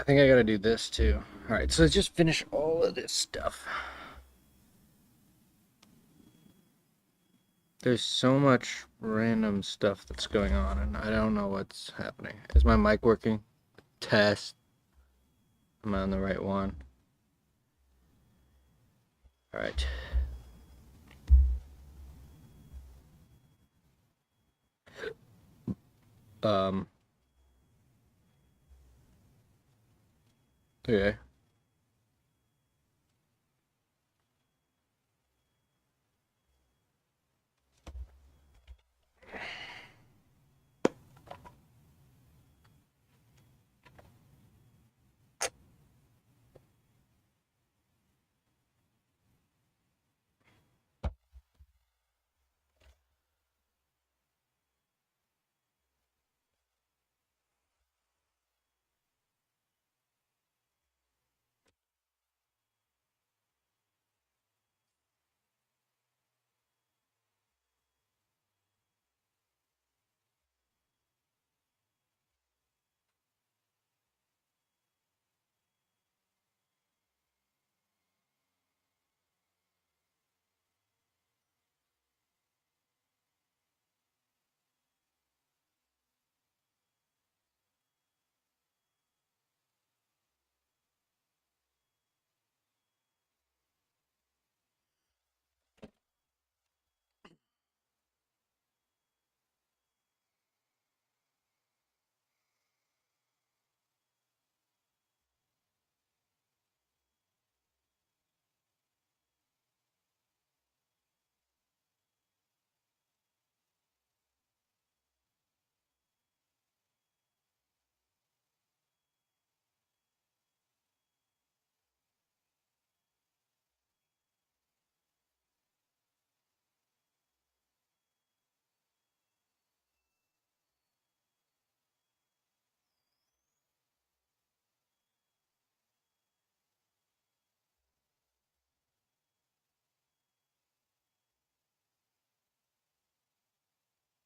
I think I gotta do this too. Alright, so let's just finish all of this stuff. There's so much random stuff that's going on, and I don't know what's happening. Is my mic working? Test. Am I on the right one? Alright. Um, okay.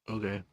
Okay.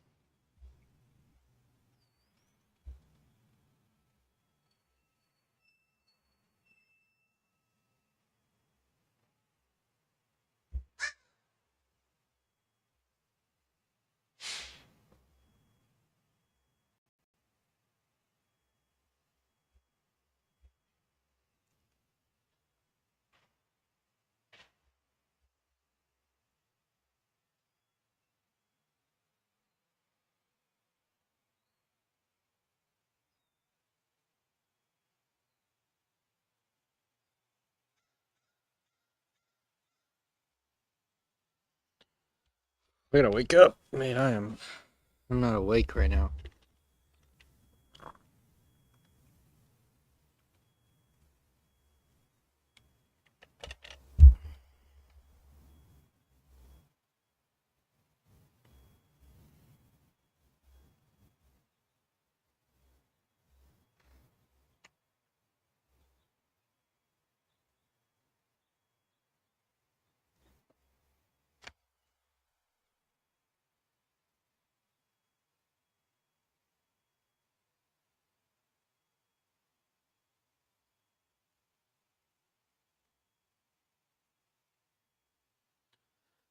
I gotta wake up. Man, I'm not awake right now.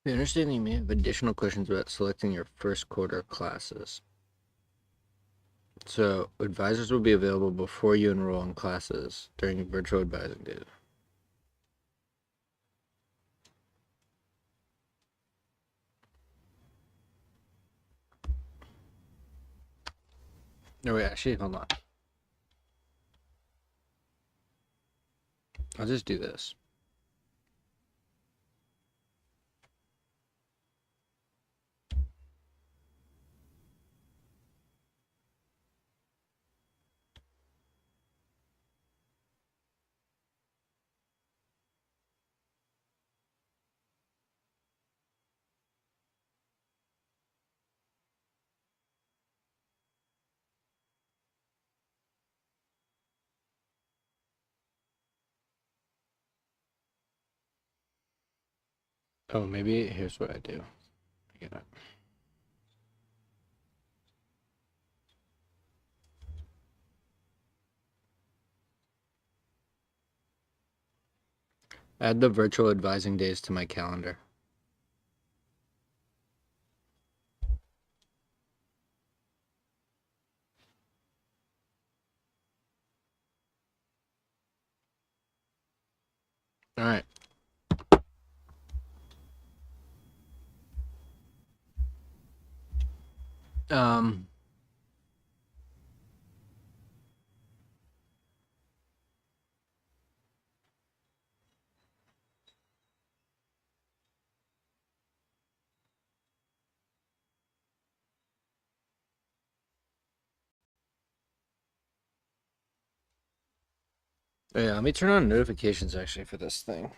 We understand that you may have additional questions about selecting your first quarter classes. So, advisors will be available before you enroll in classes during virtual advising days. No, wait, actually, hold on. I'll just do this. Oh, maybe here's what I do. I got Add the virtual advising days to my calendar. All right. Um, yeah, let me turn on notifications actually for this thing.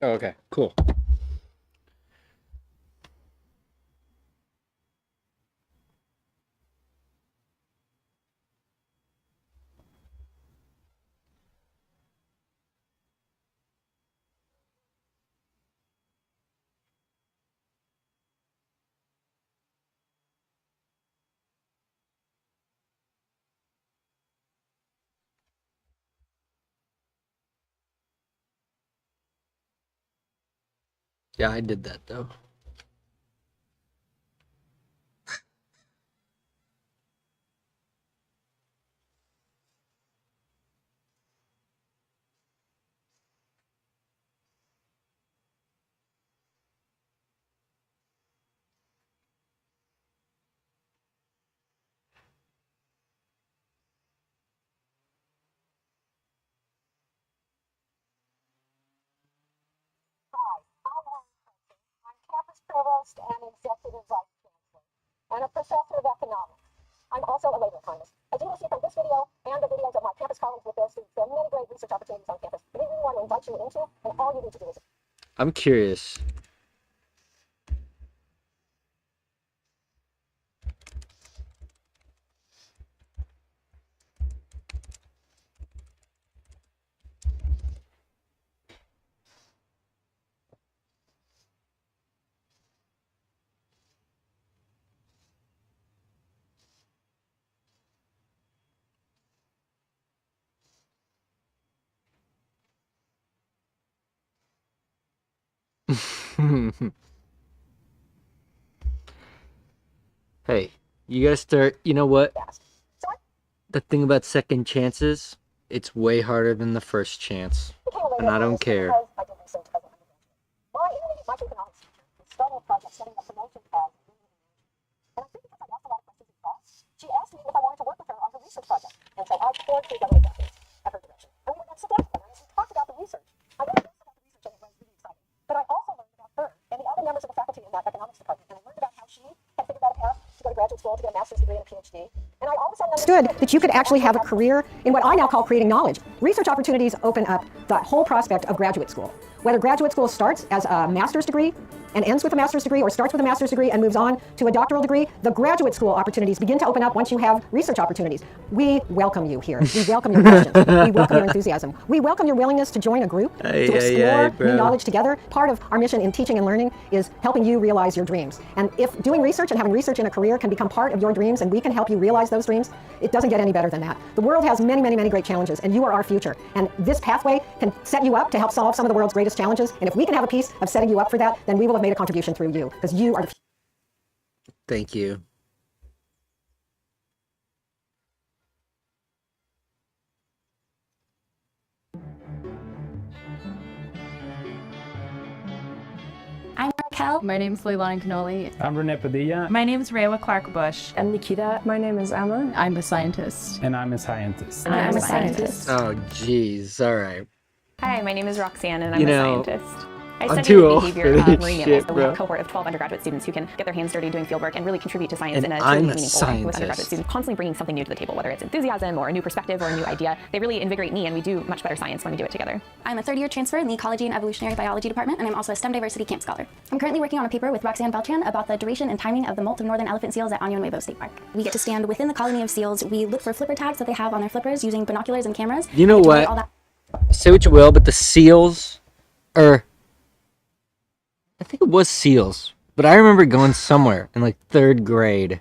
Oh, okay, cool. Yeah, I did that though. I'm campus provost and executive vice chancellor, and a professor of economics. I'm also a labor economist. As you will see from this video and the videos of my campus colleagues with this, there are many great research opportunities on campus that we really want to invite you into, and all you need to do is. I'm curious. Hey, you gotta start. You know what? Fast. So The thing about second chances, it's way harder than the first chance. became a labor And I don't economist care. because I did research as an undergraduate. My intermediate microeconomics teacher was starting a project setting up promotion paths. And I think because I asked a lot of questions in class, she asked me if I wanted to work with her on her research project. And so I poured through double executives at her direction. And we would then sit down together and we talked about the research. I really learned about the research and it was really exciting. But I also learned about her and the other members of the faculty to get a master's degree and a PhD. And I all of a sudden understood that you could actually have a career in what I now call creating knowledge. Research opportunities open up the whole prospect of graduate school. Whether graduate school starts as a master's degree and ends with a master's degree, or starts with a master's degree and moves on to a doctoral degree, the graduate school opportunities begin to open up once you have research opportunities. We welcome you here. We welcome your questions. We welcome your enthusiasm. We welcome your willingness to join a group, to explore new knowledge together. Part of our mission in teaching and learning is helping you realize your dreams. And if doing research and having research in a career can become part of your dreams, and we can help you realize those dreams, it doesn't get any better than that. The world has many, many, many great challenges, and you are our future. And this pathway can set you up to help solve some of the world's greatest challenges. And if we can have a piece of setting you up for that, then we will have made a contribution through you, because you are the. Thank you. I'm Raquel. My name's Leilani Canoli. I'm Rene Padilla. My name is Rewa Clark-Bush. I'm Nikita. My name is Emma. I'm a scientist. And I'm a scientist. And I'm a scientist. Oh, jeez. All right. Hi, my name is Roxanne, and I'm a scientist. I I'm study too the old behavior for of this marine shit, animals. We have bro. a cohort of 12 undergraduate students who can get their hands dirty doing fieldwork and really contribute to science And in a I'm truly a meaningful way with undergraduate scientist. students. Constantly bringing something new to the table, whether it's enthusiasm or a new perspective or a new idea. They really invigorate me, and we do much better science when we do it together. I'm a third-year transfer in the Ecology and Evolutionary Biology department, and I'm also a STEM Diversity Camp Scholar. I'm currently working on a paper with Roxanne Beltran about the duration and timing of the molt of northern elephant seals at Año Nuevo State Park. We get to stand within the colony of seals. We look for flipper tags that they have on their flippers using binoculars and cameras. You know We what? all that. Say what you will, but the seals are. I think it was seals, but I remember going somewhere in like 3rd grade,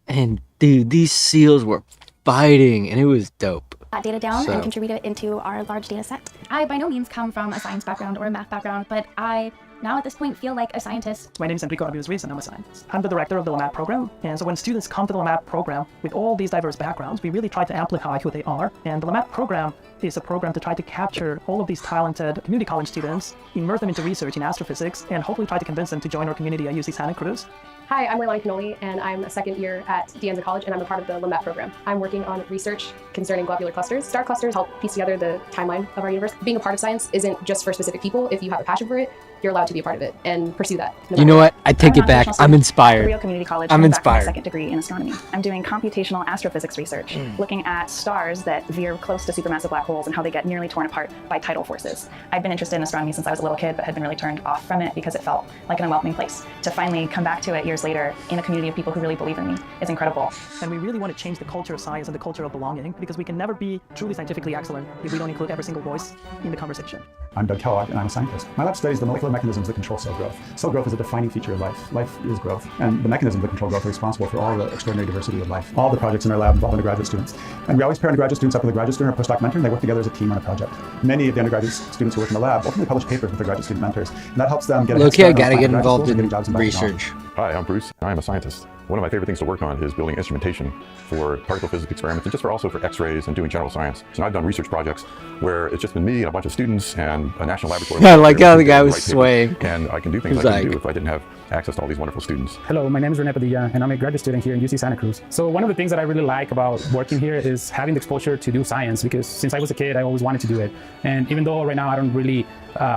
and dude, these seals were fighting, and it was dope. That data down So- and contribute it into our large data set. I by no means come from a science background or a math background, but I now at this point feel like a scientist. My name is Enrico Ruiz, and I'm a scientist. I'm the director of the LAMAP program, and so when students come to the LAMAP program with all these diverse backgrounds, we really try to amplify who they are. And the LAMAP program is a program to try to capture all of these talented community college students, immerse them into research in astrophysics, and hopefully try to convince them to join our community at UC Santa Cruz. Hi, I'm Leilani Canoli, and I'm a second year at De Anza College, and I'm a part of the LAMAP program. I'm working on research concerning globular clusters. Star clusters help piece together the timeline of our universe. Being a part of science isn't just for specific people. If you have a passion for it, you're allowed to be a part of it and pursue that. You know what? I take it back. I'm inspired. Rio Community College. I'm coming back from my inspired. second degree in astronomy. I'm doing computational astrophysics research, looking at stars that veer close to supermassive black holes and how they get nearly torn apart by tidal forces. I've been interested in astronomy since I was a little kid, but had been really turned off from it because it felt like an unwelcoming place. To finally come back to it years later in a community of people who really believe in me is incredible. And we really want to change the culture of science and the culture of belonging, because we can never be truly scientifically excellent if we don't include every single voice in the conversation. I'm Doug Kellogg, and I'm a scientist. My lab studies the molecular mechanisms that control cell growth. Cell growth is a defining feature of life. Life is growth, and the mechanisms that control growth are responsible for all the extraordinary diversity of life. All the projects in our lab involve undergraduate students. And we always pair undergraduate students up with a graduate student or postdoc mentor, and they work together as a team on a project. Many of the undergraduate students who work in the lab ultimately publish papers with their graduate student mentors, and that helps them get a head Okay, I start on gotta applying get to graduate involved schools and in getting jobs in biotechnology. research. Hi, I'm Bruce. I'm a scientist. One of my favorite things to work on is building instrumentation for particle physics experiments and just also for X-rays and doing general science. So I've done research projects where it's just been me and a bunch of students and a national laboratory. I like how the guy who was write papers, swaying. And I can do things He's I couldn't like- do if I didn't have access to all these wonderful students. Hello, my name is Rene Padilla, and I'm a graduate student here in UC Santa Cruz. So one of the things that I really like about working here is having the exposure to do science, because since I was a kid, I always wanted to do it. And even though right now I don't really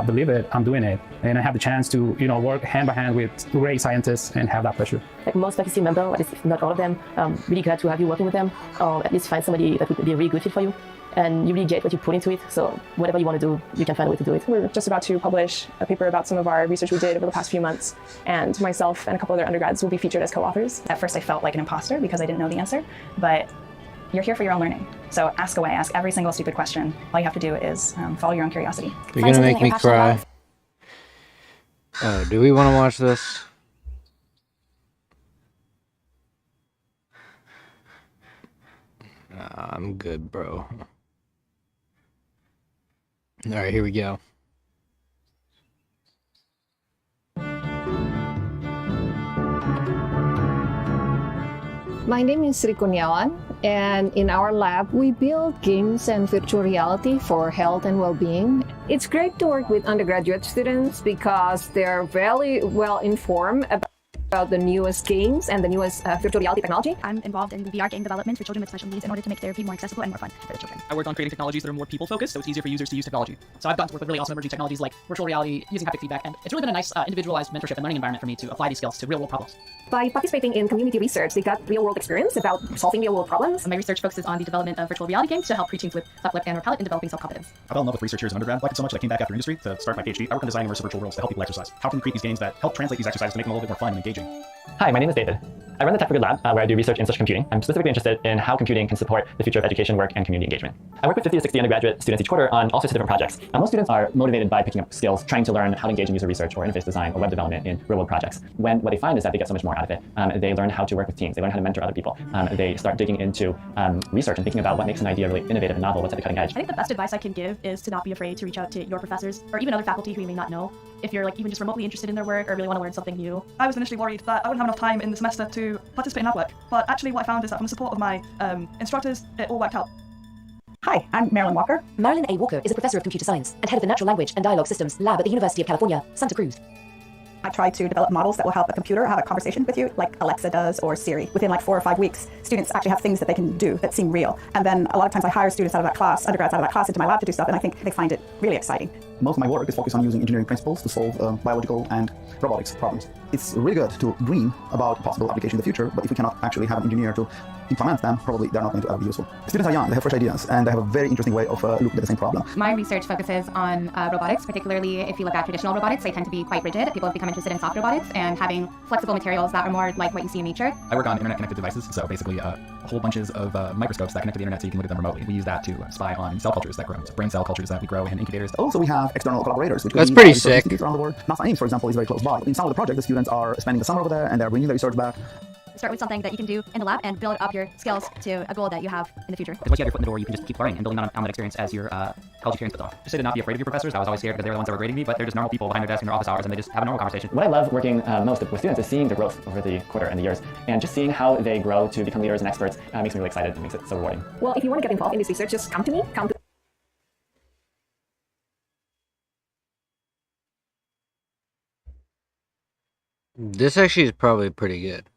believe it, I'm doing it. And I have the chance to, work hand by hand with great scientists and have that pleasure. Like most faculty members, at least if not all of them, really glad to have you working with them, or at least find somebody that would be a really good fit for you. And you really get what you put into it, so whatever you want to do, you can find a way to do it. We're just about to publish a paper about some of our research we did over the past few months, and myself and a couple other undergrads will be featured as co-authors. At first I felt like an imposter because I didn't know the answer, but you're here for your own learning. So ask away, ask every single stupid question. All you have to do is follow your own curiosity. You're gonna make me cry. Oh, do we want to watch this? Nah, I'm good, bro. All right, here we go. My name is Sri Kurniawan, and in our lab, we build games and virtual reality for health and well-being. It's great to work with undergraduate students because they're very well informed about about the newest games and the newest virtual reality technology. I'm involved in VR game development for children with special needs in order to make therapy more accessible and more fun for the children. I work on creating technologies that are more people-focused, so it's easier for users to use technology. So I've gotten to work with really awesome emerging technologies like virtual reality, using haptic feedback, and it's really been a nice individualized mentorship and learning environment for me to apply these skills to real-world problems. By participating in community research, they got real-world experience about solving real-world problems. My research focuses on the development of virtual reality games to help preteens with cleft lip and or palate in developing self-confidence. I fell in love with research here as an undergrad. Liked it so much that I came back after industry to start my PhD. I work on designing immersive virtual worlds to help people exercise. How can we create these games that help translate these exercises to make them a little bit more fun and engaging? Hi, my name is David. I run the Tech for Good Lab, where I do research in social computing. I'm specifically interested in how computing can support the future of education, work, and community engagement. I work with 50 to 60 undergraduate students each quarter on all sorts of different projects. Most students are motivated by picking up skills, trying to learn how to engage in user research or interface design or web development in real-world projects. When what they find is that they get so much more out of it. They learn how to work with teams. They learn how to mentor other people. They start digging into research and thinking about what makes an idea really innovative and novel, what's at the cutting edge. I think the best advice I can give is to not be afraid to reach out to your professors or even other faculty who you may not know if you're like even just remotely interested in their work or really want to learn something new. I was initially worried that I wouldn't have enough time in the semester to participate in lab work, but actually what I found is that from the support of my instructors, it all worked out. Hi, I'm Marilyn Walker. Marilyn A. Walker is a professor of computer science and head of the Natural Language and Dialogue Systems Lab at the University of California, Santa Cruz. I try to develop models that will help a computer have a conversation with you, like Alexa does or Siri. Within like 4 or 5 weeks, students actually have things that they can do that seem real. And then a lot of times I hire students out of that class, undergrads out of that class into my lab to do stuff, and I think they find it really exciting. Most of my work is focused on using engineering principles to solve biological and robotics problems. It's really good to dream about possible applications in the future, but if we cannot actually have an engineer to implement them, probably they're not going to ever be useful. Students are young, they have fresh ideas, and they have a very interesting way of looking at the same problem. My research focuses on robotics, particularly if you look at traditional robotics, they tend to be quite rigid. People have become interested in soft robotics and having flexible materials that are more like what you see in nature. I work on internet-connected devices, so basically whole bunches of microscopes that connect to the internet so you can look at them remotely. We use that to spy on cell cultures that grow, so brain cell cultures that we grow in incubators. Also, we have external collaborators, which that's pretty sick. Around the world. NASA Ames, for example, is very close by. In some of the projects, the students are spending the summer over there, and they're bringing their research back. Start with something that you can do in the lab and build up your skills to a goal that you have in the future. Once you have your foot in the door, you can just keep learning and building on that experience as your college experience goes on. Just say to not be afraid of your professors. I was always scared because they were the ones that were grading me, but they're just normal people behind their desk in their office hours, and they just have a normal conversation. What I love working most with students is seeing the growth over the quarter and the years, and just seeing how they grow to become leaders and experts makes me really excited and makes it so rewarding. Well, if you want to get involved in this research, just come to me. This actually is probably pretty good.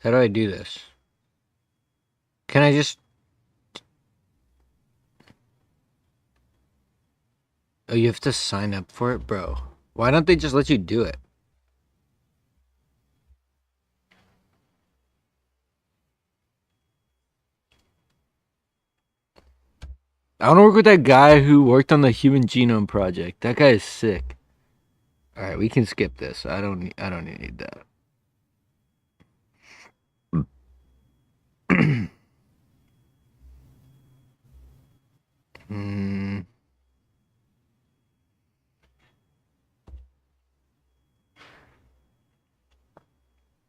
How do I do this? Can I just... Oh, you have to sign up for it? Bro, why don't they just let you do it? I want to work with that guy who worked on the Human Genome Project. That guy is sick. All right, we can skip this. I don't need that.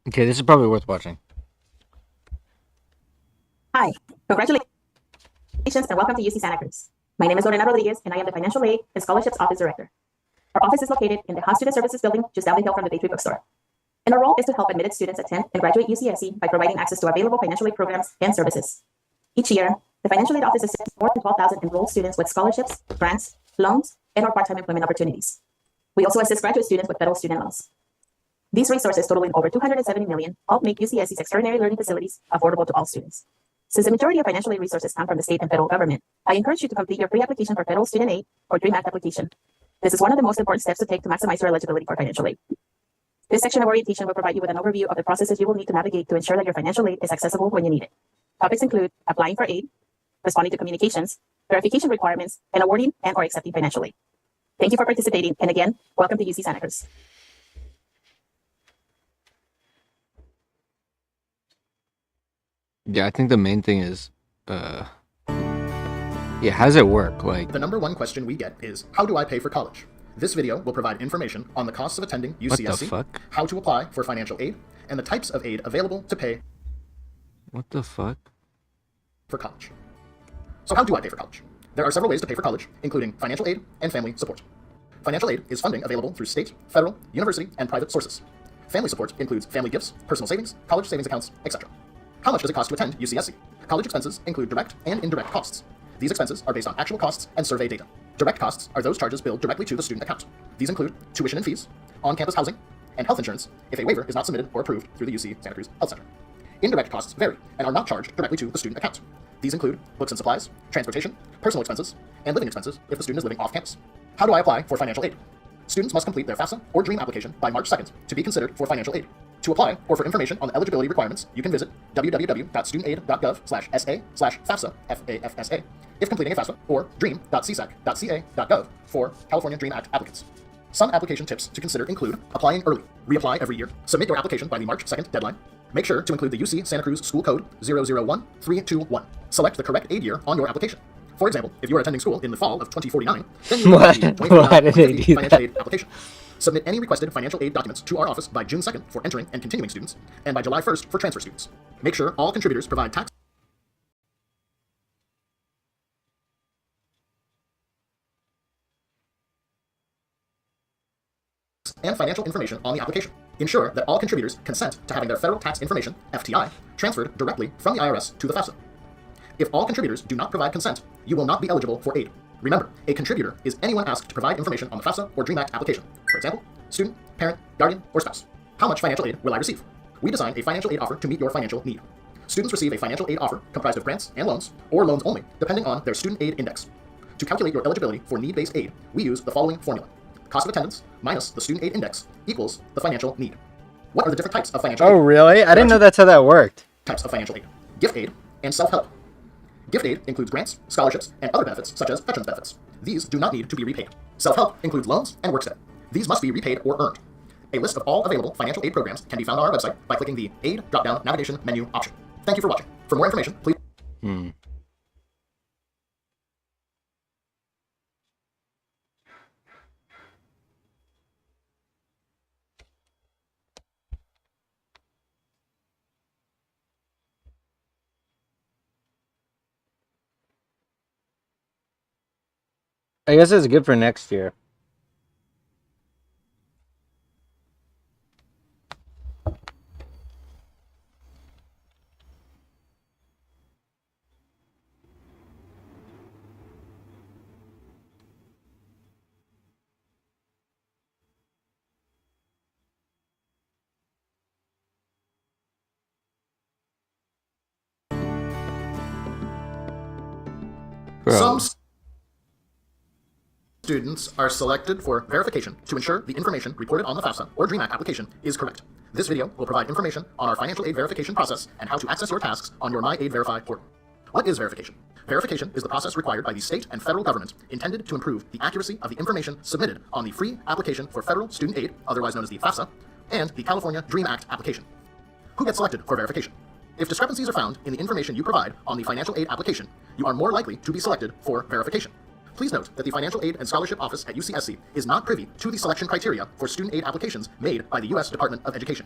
Okay, this is probably worth watching. Hi, congratulations and welcome to UC Santa Cruz. My name is Lorena Rodriguez, and I am the Financial Aid and Scholarships Office Director. Our office is located in the Haas Student Services Building, just down the hill from the Day 3 bookstore. And our role is to help admitted students attend and graduate UCSC by providing access to available financial aid programs and services. Each year, the Financial Aid Office assists more than 12,000 enrolled students with scholarships, grants, loans, and or part-time employment opportunities. We also assist graduate students with federal student loans. These resources, totaling over $270 million, help make UCSC's extraordinary learning facilities affordable to all students. Since the majority of financial aid resources come from the state and federal government, I encourage you to complete your pre-application for federal student aid or DREAM Act application. This is one of the most important steps to take to maximize your eligibility for financial aid. This section of orientation will provide you with an overview of the processes you will need to navigate to ensure that your financial aid is accessible when you need it. Topics include applying for aid, responding to communications, verification requirements, and awarding and or accepting financial aid. Thank you for participating, and again, welcome to UC Santa Cruz. Yeah, I think the main thing is, yeah, how does it work? Like, the number one question we get is, how do I pay for college? This video will provide information on the costs of attending UCSC, what the fuck? How to apply for financial aid, and the types of aid available to pay. What the fuck? For college. So how do I pay for college? There are several ways to pay for college, including financial aid and family support. Financial aid is funding available through state, federal, university, and private sources. Family support includes family gifts, personal savings, college savings accounts, etc. How much does it cost to attend UCSC? College expenses include direct and indirect costs. These expenses are based on actual costs and survey data. Direct costs are those charges billed directly to the student account. These include tuition and fees, on-campus housing, and health insurance if a waiver is not submitted or approved through the UC Santa Cruz Health Center. Indirect costs vary and are not charged directly to the student account. These include books and supplies, transportation, personal expenses, and living expenses if the student is living off campus. How do I apply for financial aid? Students must complete their FAFSA or DREAM application by March 2nd to be considered for financial aid. To apply or for information on the eligibility requirements, you can visit www.studentaid.gov/SA/FAFSA, FAFSA, if completing a FAFSA, or dream.csac.ca.gov for California DREAM Act applicants. Some application tips to consider include applying early, reapply every year, submit your application by the March 2nd deadline, make sure to include the UC Santa Cruz School Code 001321, select the correct aid year on your application. For example, if you are attending school in the fall of 2049, then you will receive 2049 Why did they do financial that? aid application. Submit any requested financial aid documents to our office by June 2nd for entering and continuing students, and by July 1st for transfer students. Make sure all contributors provide tax and financial information on the application. Ensure that all contributors consent to having their federal tax information, FTI, transferred directly from the IRS to the FAFSA. If all contributors do not provide consent, you will not be eligible for aid. Remember, a contributor is anyone asked to provide information on the FAFSA or DREAM Act application. For example, student, parent, guardian, or spouse. How much financial aid will I receive? We design a financial aid offer to meet your financial need. Students receive a financial aid offer comprised of grants and loans, or loans only, depending on their student aid index. To calculate your eligibility for need-based aid, we use the following formula. Cost of attendance minus the student aid index equals the financial need. What are the different types of financial aid? Oh, really? I didn't know that's how that worked. Types of financial aid: gift aid and self-help. Gift aid includes grants, scholarships, and other benefits such as veterans benefits. These do not need to be repaid. Self-help includes loans and work study. These must be repaid or earned. A list of all available financial aid programs can be found on our website by clicking the Aid drop-down navigation menu option. Thank you for watching. For more information, please. I guess it's good for next year. Some students are selected for verification to ensure the information reported on the FAFSA or DREAM Act application is correct. This video will provide information on our financial aid verification process and how to access your tasks on your My Aid Verify portal. What is verification? Verification is the process required by the state and federal government intended to improve the accuracy of the information submitted on the free application for federal student aid, otherwise known as the FAFSA, and the California DREAM Act application. Who gets selected for verification? If discrepancies are found in the information you provide on the financial aid application, you are more likely to be selected for verification. Please note that the Financial Aid and Scholarship Office at UCSC is not privy to the selection criteria for student aid applications made by the U.S. Department of Education.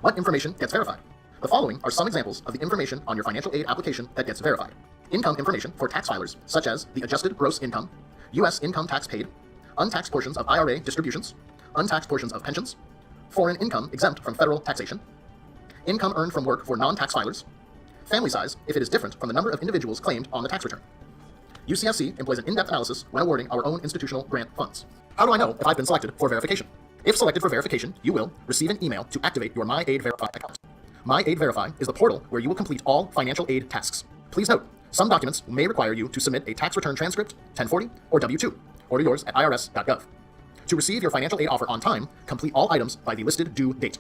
What information gets verified? The following are some examples of the information on your financial aid application that gets verified. Income information for tax filers, such as the adjusted gross income, U.S. income tax paid, untaxed portions of IRA distributions, untaxed portions of pensions, foreign income exempt from federal taxation, income earned from work for non-tax filers, family size if it is different from the number of individuals claimed on the tax return. UCSC employs an in-depth analysis when awarding our own institutional grant funds. How do I know if I've been selected for verification? If selected for verification, you will receive an email to activate your My Aid Verify account. My Aid Verify is the portal where you will complete all financial aid tasks. Please note, some documents may require you to submit a tax return transcript, 1040, or W-2. Order yours at irs.gov. To receive your financial aid offer on time, complete all items by the listed due date.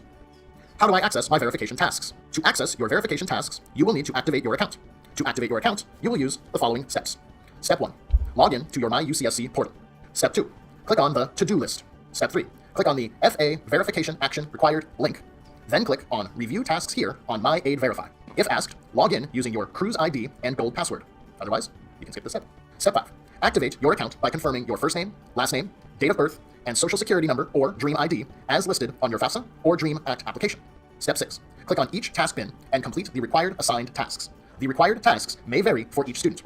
How do I access my verification tasks? To access your verification tasks, you will need to activate your account. To activate your account, you will use the following steps. Step 1. Log in to your My UCSC portal. Step 2. Click on the To-Do list. Step 3. Click on the FA Verification Action Required link. Then click on Review Tasks here on My Aid Verify. If asked, log in using your Cruise ID and gold password. Otherwise, you can skip this step. Step 5. Activate your account by confirming your first name, last name, date of birth, and social security number or DREAM ID as listed on your FAFSA or DREAM Act application. Step 6. Click on each task bin and complete the required assigned tasks. The required tasks may vary for each student.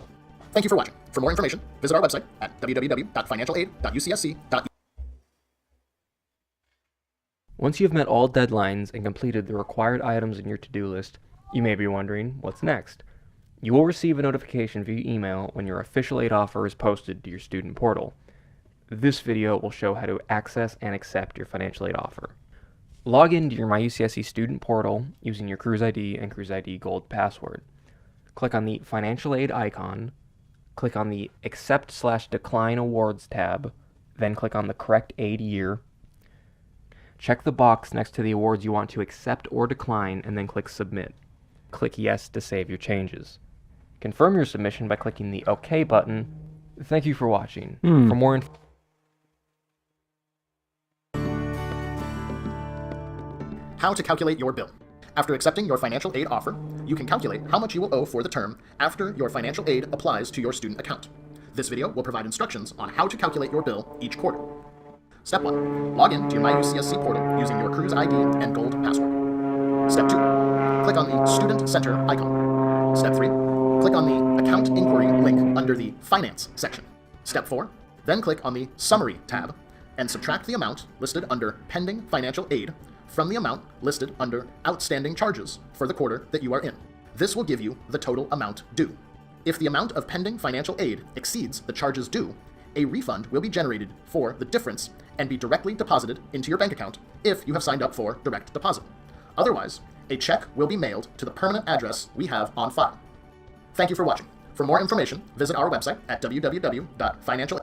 Thank you for watching. For more information, visit our website at www.financialaid.ucsc.edu. Once you have met all deadlines and completed the required items in your to-do list, you may be wondering, what's next? You will receive a notification via email when your official aid offer is posted to your student portal. This video will show how to access and accept your financial aid offer. Log into your MyUCSC student portal using your Cruise ID and Cruise ID Gold password. Click on the Financial Aid icon, click on the Accept/Decline Awards tab, then click on the correct aid year. Check the box next to the awards you want to accept or decline, and then click Submit. Click Yes to save your changes. Confirm your submission by clicking the OK button. Thank you for watching. For more info, How to calculate your bill. After accepting your financial aid offer, you can calculate how much you will owe for the term after your financial aid applies to your student account. This video will provide instructions on how to calculate your bill each quarter. Step 1. Log in to your MyUCSC portal using your Cruise ID and Gold password. Step 2. Click on the Student Center icon. Step 3. Click on the Account Inquiry link under the Finance section. Step 4. Then click on the Summary tab and subtract the amount listed under Pending Financial Aid from the amount listed under Outstanding Charges for the quarter that you are in. This will give you the total amount due. If the amount of pending financial aid exceeds the charges due, a refund will be generated for the difference and be directly deposited into your bank account if you have signed up for direct deposit. Otherwise, a check will be mailed to the permanent address we have on file. Thank you for watching. For more information, visit our website at www.financial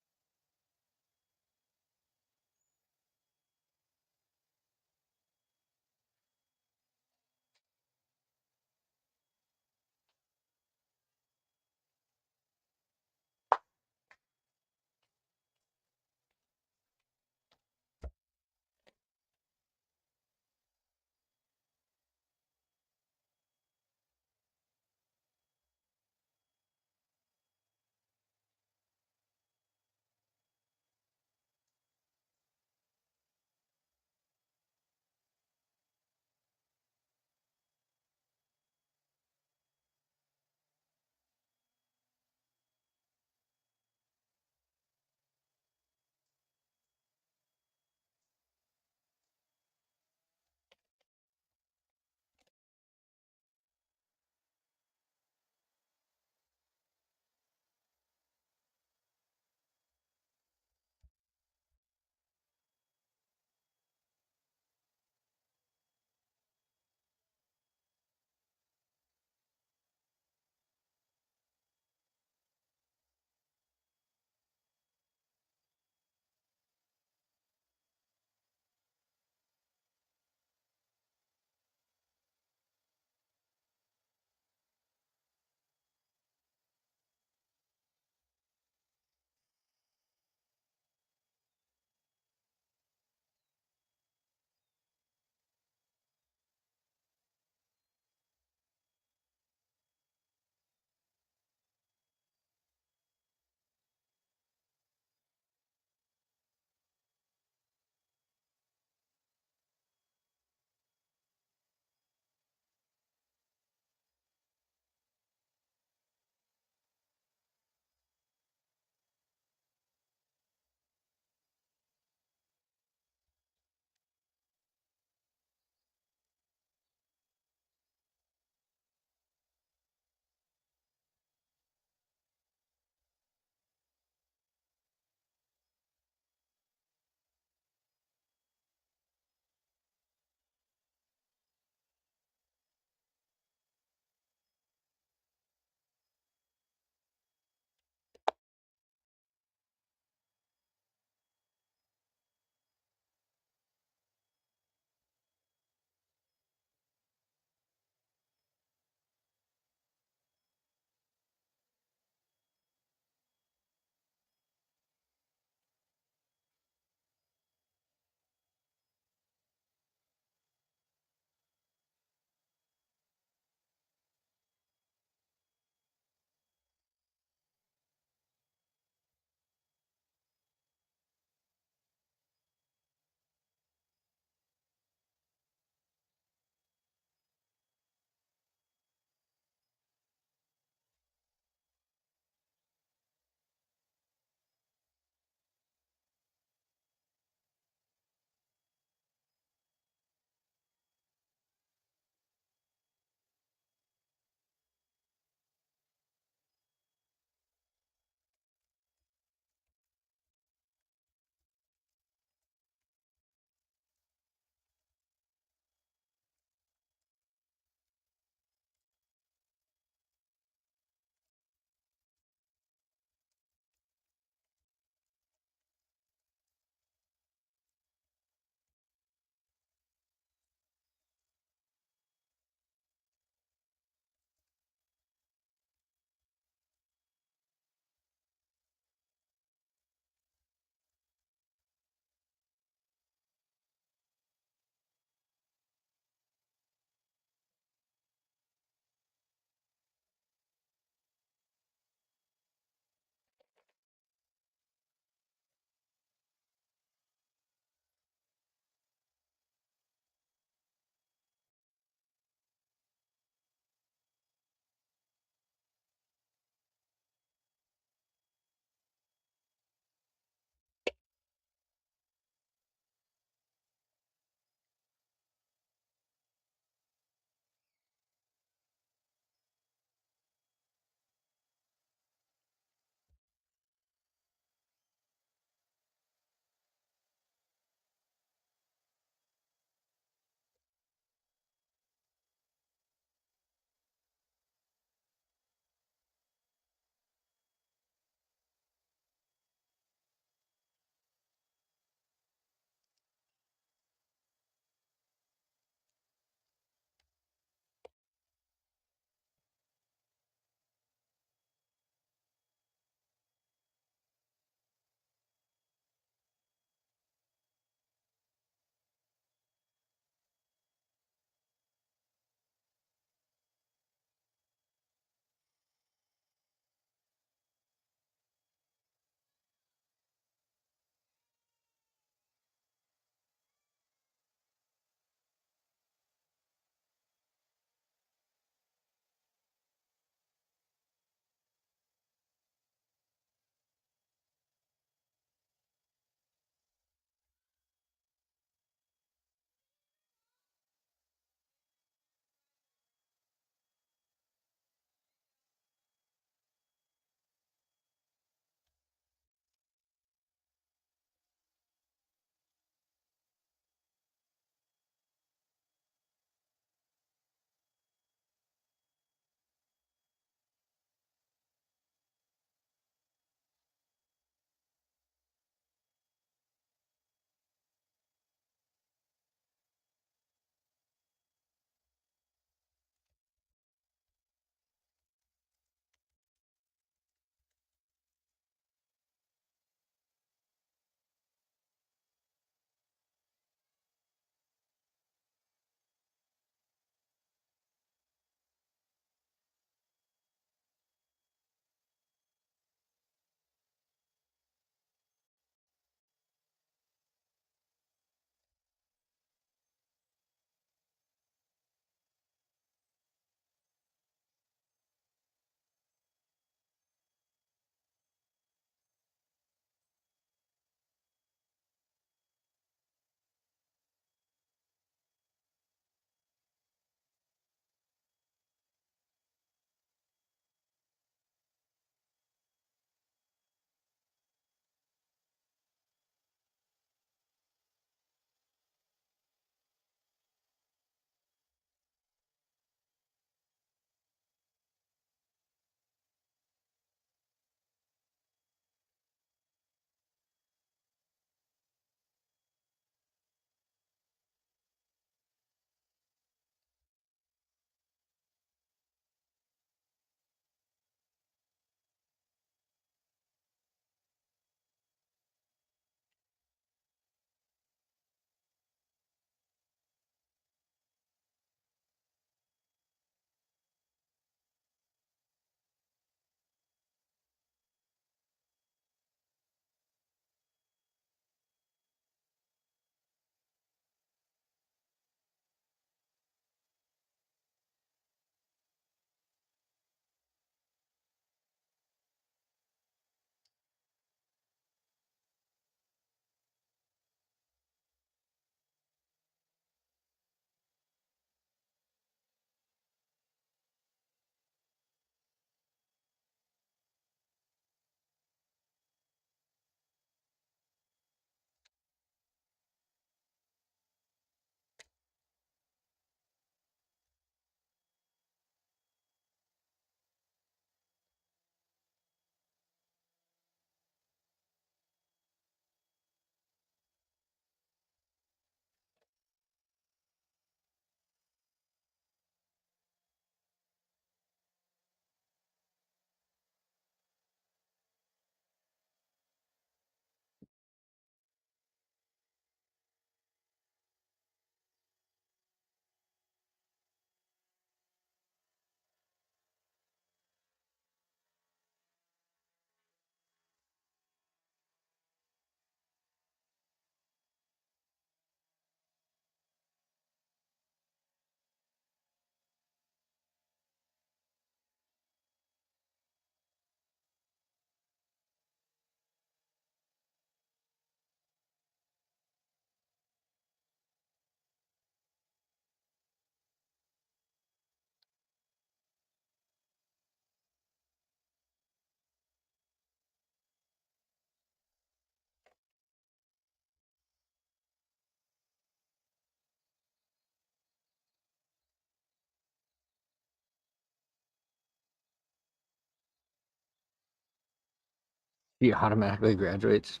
He automatically graduates.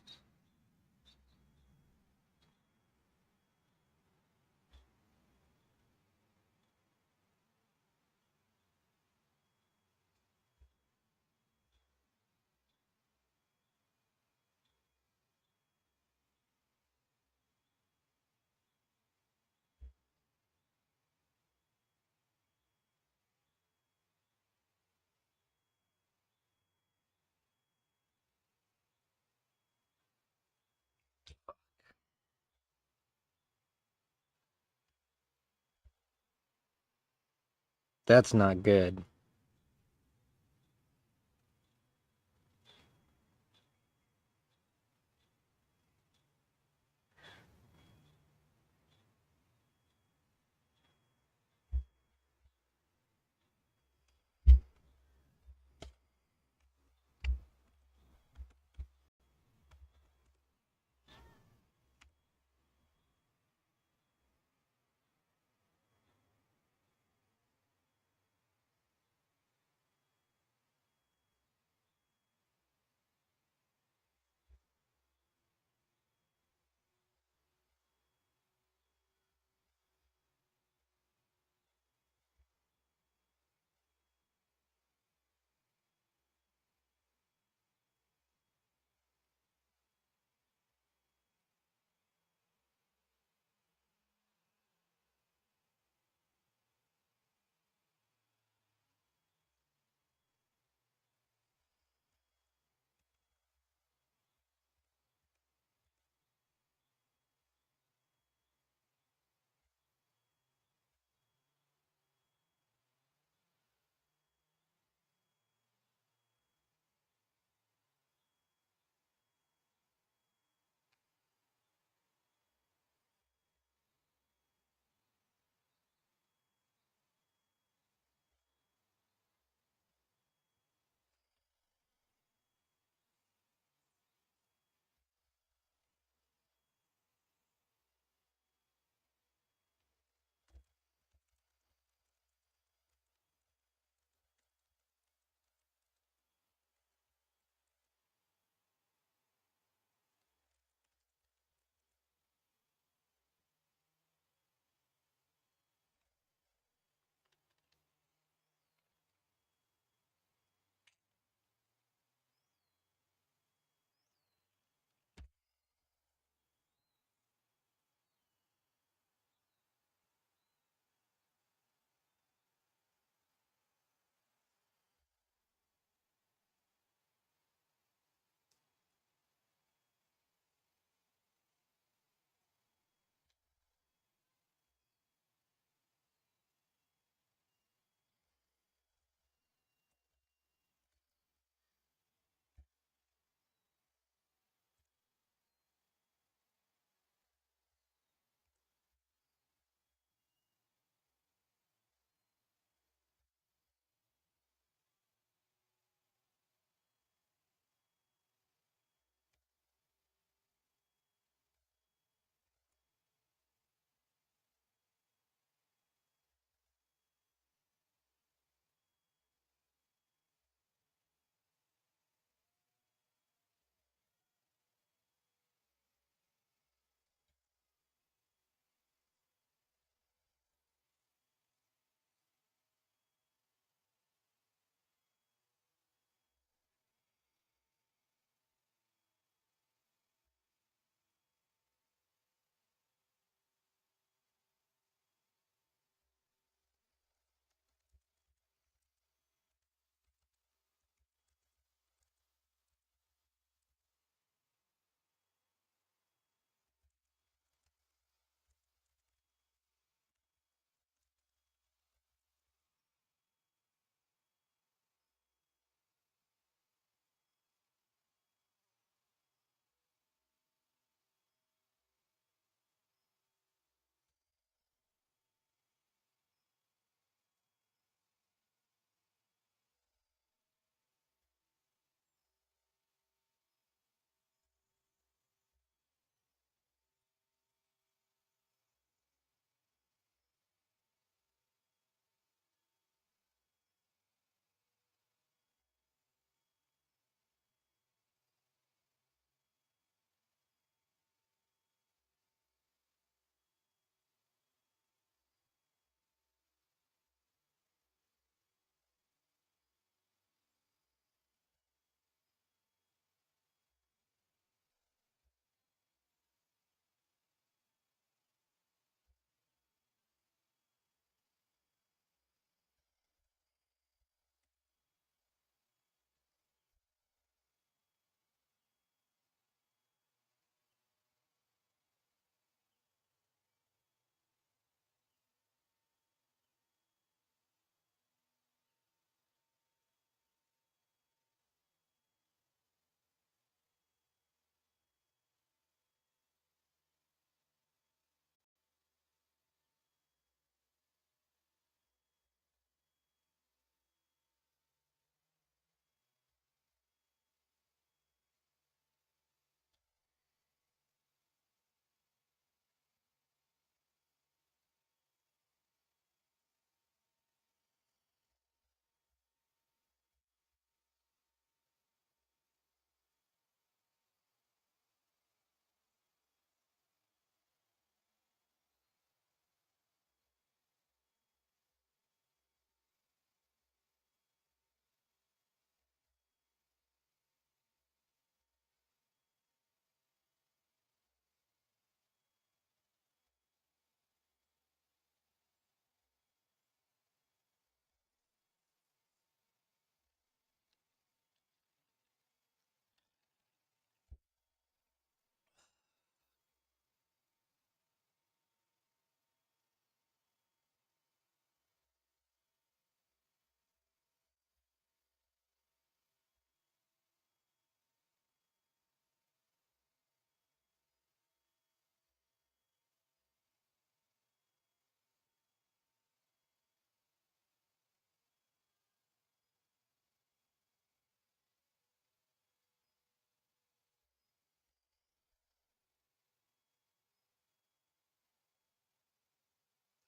That's not good.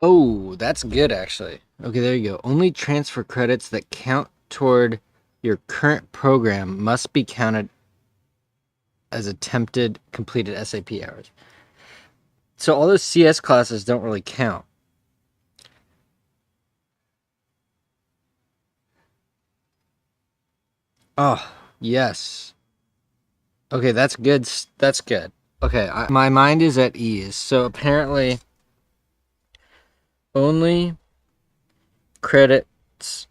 Oh, that's good actually. Okay, there you go. Only transfer credits that count toward your current program must be counted as attempted completed SAP hours. So all those CS classes don't really count. Oh, yes. Okay, that's good. That's good. Okay, my mind is at ease. So apparently only credits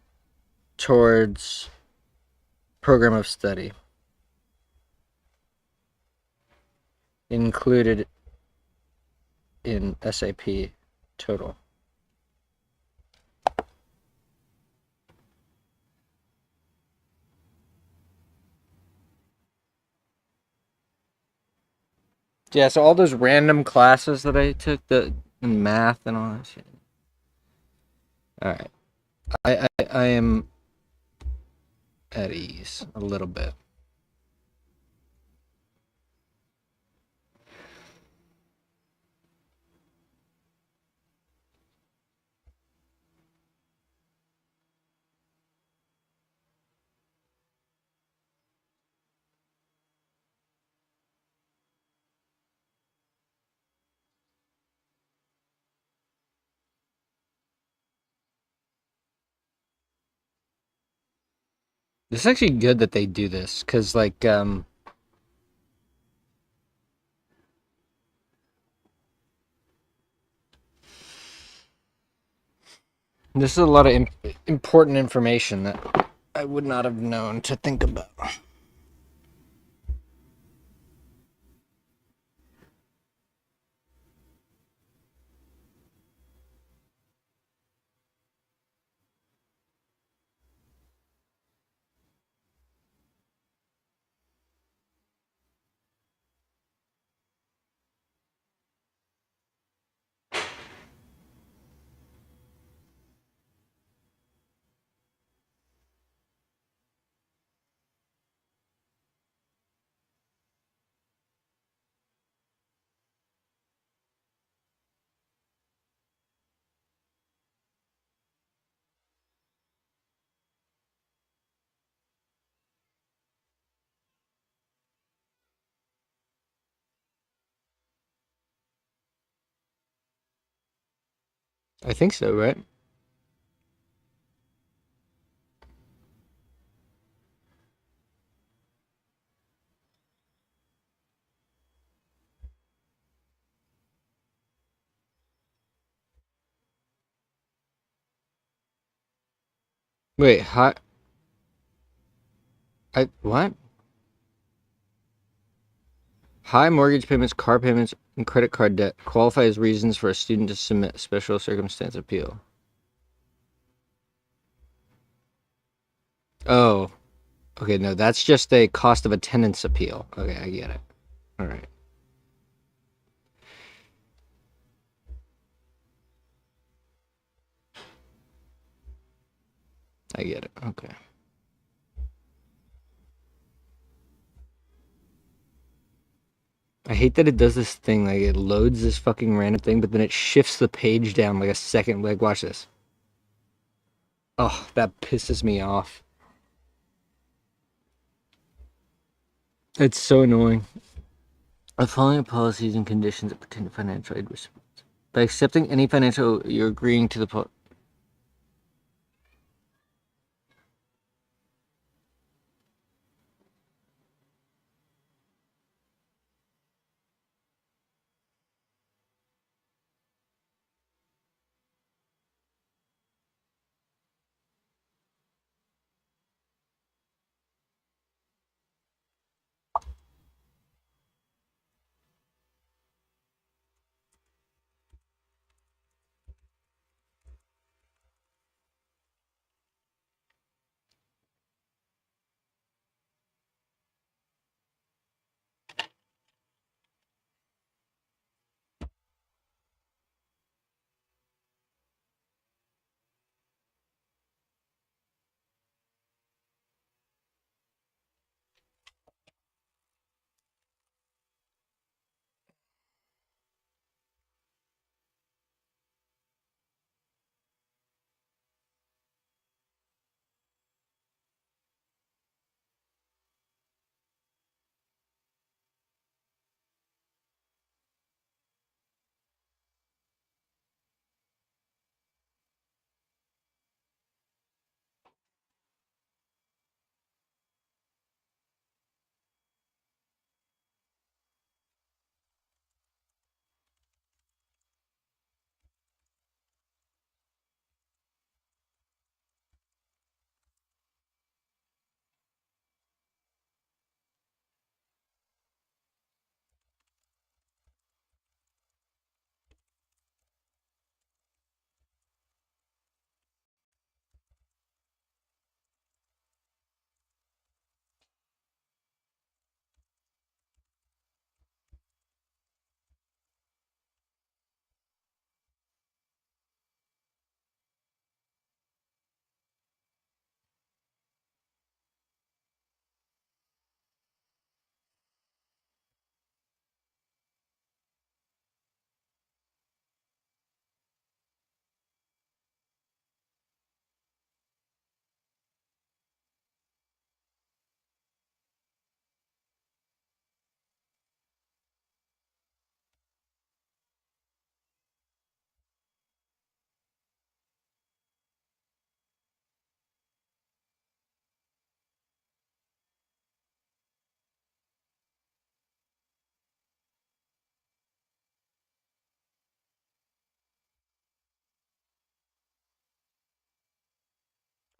towards program of study included in SAP total. Yeah, so all those random classes that I took, the math and all that shit. All right, I am at ease a little bit. It's actually good that they do this, because, like, this is a lot of important information that I would not have known to think about. I think so, right? Wait, what? High mortgage payments, car payments, and credit card debt qualify as reasons for a student to submit special circumstance appeal. Oh, okay, no, that's just a cost of attendance appeal. Okay, I get it. All right. I get it. Okay. I hate that it does this thing, like it loads this fucking random thing, but then it shifts the page down like a second. Like, watch this. Oh, that pisses me off. It's so annoying. The following policies and conditions that pertain to financial aid recipients. By accepting any financial, you're agreeing to the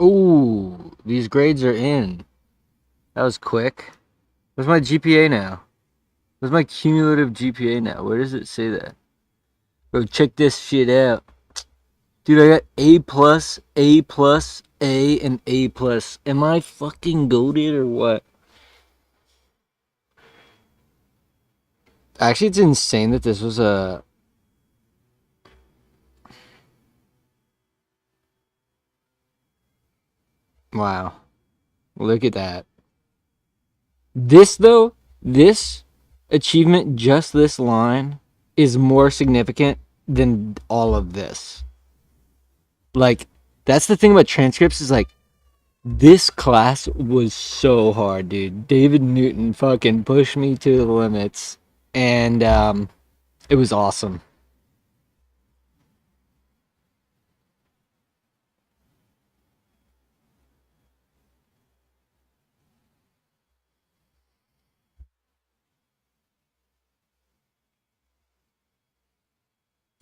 Ooh, these grades are in. That was quick. What's my GPA now? What's my cumulative GPA now? Where does it say that? Bro, check this shit out. Dude, I got A plus, A plus, A, and A plus. Am I fucking goated or what? Actually, it's insane that this was a... Wow. Look at that. This, though, this achievement, just this line, is more significant than all of this. Like, that's the thing about transcripts is, like, this class was so hard, dude. David Newton fucking pushed me to the limits, and it was awesome.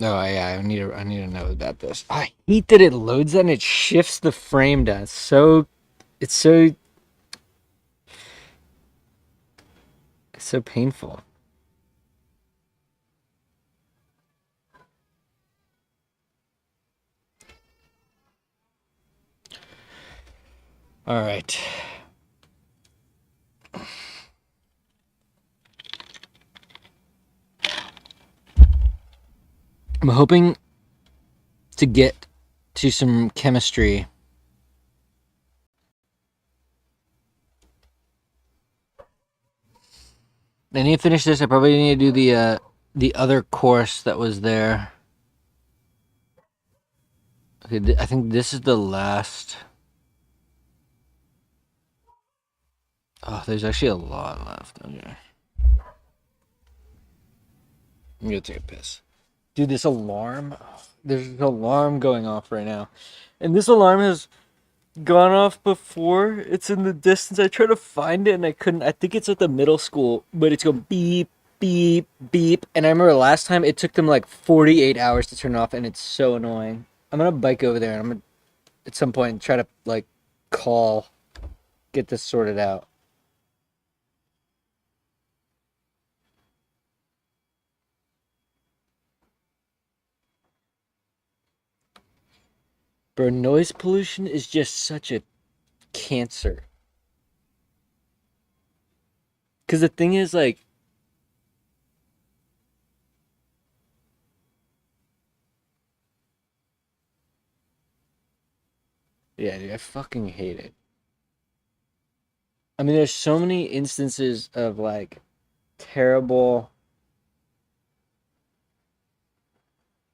Oh yeah, I need to know about this. I hate that it loads that and it shifts the frame down. It's so painful. All right. I'm hoping to get to some chemistry. I need to finish this. I probably need to do the other course that was there. Okay, I think this is the last. Oh, there's actually a lot left. Okay. I'm gonna take a piss. Dude, this alarm. There's an alarm going off right now. And this alarm has gone off before. It's in the distance. I tried to find it and I couldn't. I think it's at the middle school, but it's going beep, beep, beep. And I remember last time it took them like 48 hours to turn off, and it's so annoying. I'm gonna bike over there and I'm gonna at some point try to like call, get this sorted out. Bro, noise pollution is just such a cancer. Because the thing is, like, yeah, dude, I fucking hate it. I mean, there's so many instances of, like, terrible,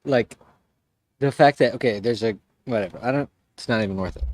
like, the fact that, okay, there's a, whatever, it's not even worth it.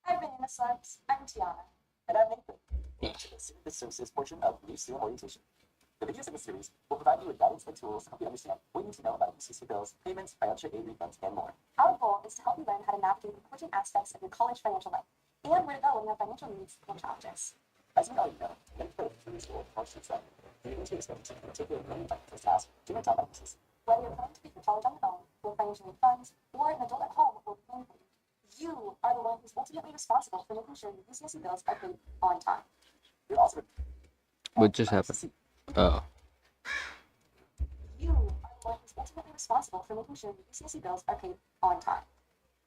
Hi, my name is Slugs. I'm Tiana. And I'm Nathan. Welcome to the Student Services portion of New Student Orientation. The videos in this series will provide you with guidance and tools to help you understand what you need to know about UCC bills, payments, financial aid refunds, and more. Our goal is to help you learn how to navigate important aspects of your college financial life and where to go when you have financial needs and challenges. As you already know, many folks in school college students that you need to expect to particularly learning financial tasks during time finances. Whether you're planning to pay for college on your own, with financial aid funds, or an adult at home will be paying for you are the one who's ultimately responsible for making sure your UCSC bills are paid on time. You're also What just happened? Oh. You are the one who's ultimately responsible for making sure UCSC bills are paid on time.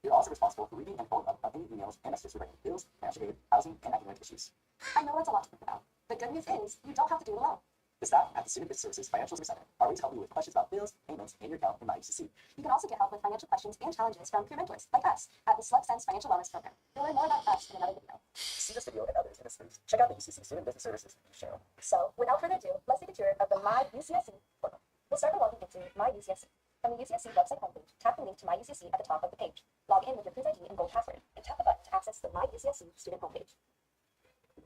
You're also responsible for reading and following up on any emails and messages regarding bills, financial aid, housing, and academic issues. I know that's a lot to think about. The good news is you don't have to do it alone. The staff at the Student Business Services Financial Service Center are ready to help you with questions about bills, payments, and your account in MyUCC. You can also get help with financial questions and challenges from peer mentors like us at the Slug Financial Wellness Program. You'll learn more about us in another video. To see this video and others in the series, check out the UCC Student Business Services channel. So, without further ado, let's take a tour of the My UCSC portal. We'll start by logging into My UCSC. From the UCSC website homepage, tap the link to My UCSC at the top of the page. Log in with your Cruise ID and Gold password, and tap the button to access the My UCSC student homepage.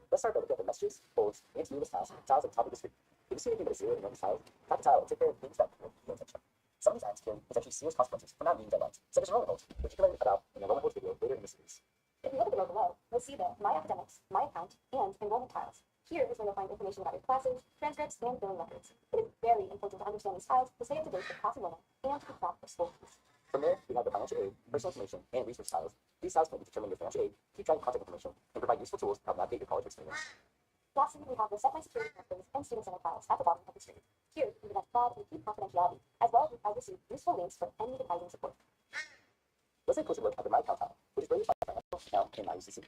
Let's start by looking at the messages, polls, and to-do list tiles at the top of the screen. If you see anything but a zero in one of these tiles, tap the tile and take care of things that need your attention. Some of these items can potentially serious consequences for not meeting deadlines, such as enrollment holds, which you can learn about in the enrollment holds video later in the series. If you look at the row below, you'll see the My Academics, My Account, and Enrollment tiles. Here is where you'll find information about your classes, transcripts, and billing records. It is very important to understand these tiles to stay up to date with class enrollment and to keep track of school fees. From there, we have the financial aid, personal information, and research tiles. These tiles can determine your financial aid, keep track of contact information, and provide useful tools to help navigate your college experience. Lastly, we have the Set My Security Passwords and Student Center files at the bottom of the screen. Here, you prevent fraud and keep confidentiality, as well as receive useful links for any advising support. Let's take a closer look at the My Account tile, which is where you'll find your financial account in MyUCC.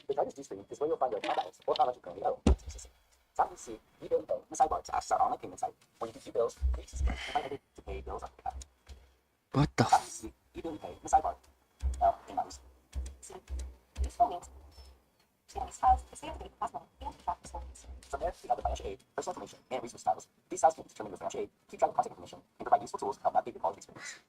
The charges due screen is where you'll find your account balance or how much you currently owe to UCC. Tap UCC, e-bill info in the sidebar to access our online payment site, where you can view bills, pay UCC, and find a way to pay bills on your behalf. What the? Tap UCC, e-bill pay in the sidebar in MyUCC. Useful links to these tiles to stay up to date with class enrollment and keep track of school fees. From there, we have the financial aid, personal information, and resource tiles. These tiles can determine your financial aid, keep track of contact information, and provide useful tools to help navigate your college experience.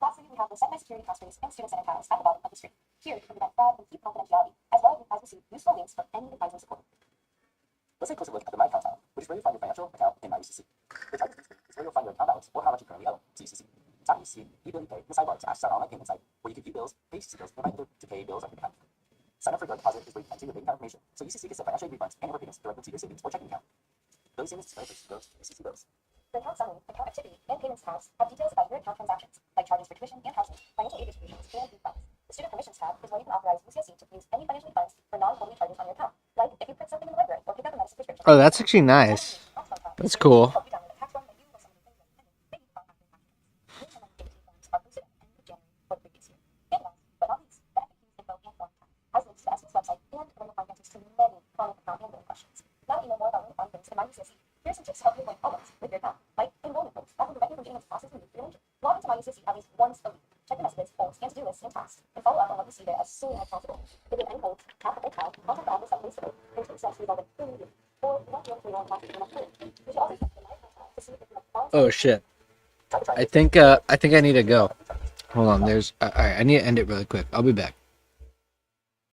Lastly, we have the Set My Security Passwords and Student Center tiles at the bottom of the screen. Here, you can prevent fraud and keep confidentiality, as well as receive useful links for any advising support. Let's take a closer look at the My Account tile, which is where you'll find your financial account in MyUCC. The charges due screen is where you'll find your account balance or how much you currently owe to UCC. Tap UCC, e-bill pay in the sidebar to access our online payment site, where you can view bills, pay UCC bills, and find a way to pay bills on your behalf. Sign up for direct deposit is where you enter your bank account information, so UCC can send financial aid refunds and your payments directly to your savings or checking account. Those savings display goes to UCC bills. The account summary, account activity, and payments tabs have details about your account transactions, like charges for tuition and housing, financial aid distributions, and fee funds. The student permissions tab is where you can authorize UCSC to use any financial funds for non-employee charges on your account, like if you print something in the library or pick up a medicine prescription. Oh, that's actually nice. That's cool. Here's some tips to help you avoid problems with your account, like enrollment codes that can prevent you from getting into classes when you feel injured. Log into MyUCC at least once a week. Check your messages, polls, and to-do lists and tasks, and follow up on what you see there as soon as possible. If you have any codes, tap the big tile, contact the office at least today, and take steps to resolve it immediately. Or you won't be able to enroll in classes enough time. You should also check the My Account tile to see if you have balance. Oh shit. I think I need to go. Hold on. All right. I need to end it really quick. I'll be back.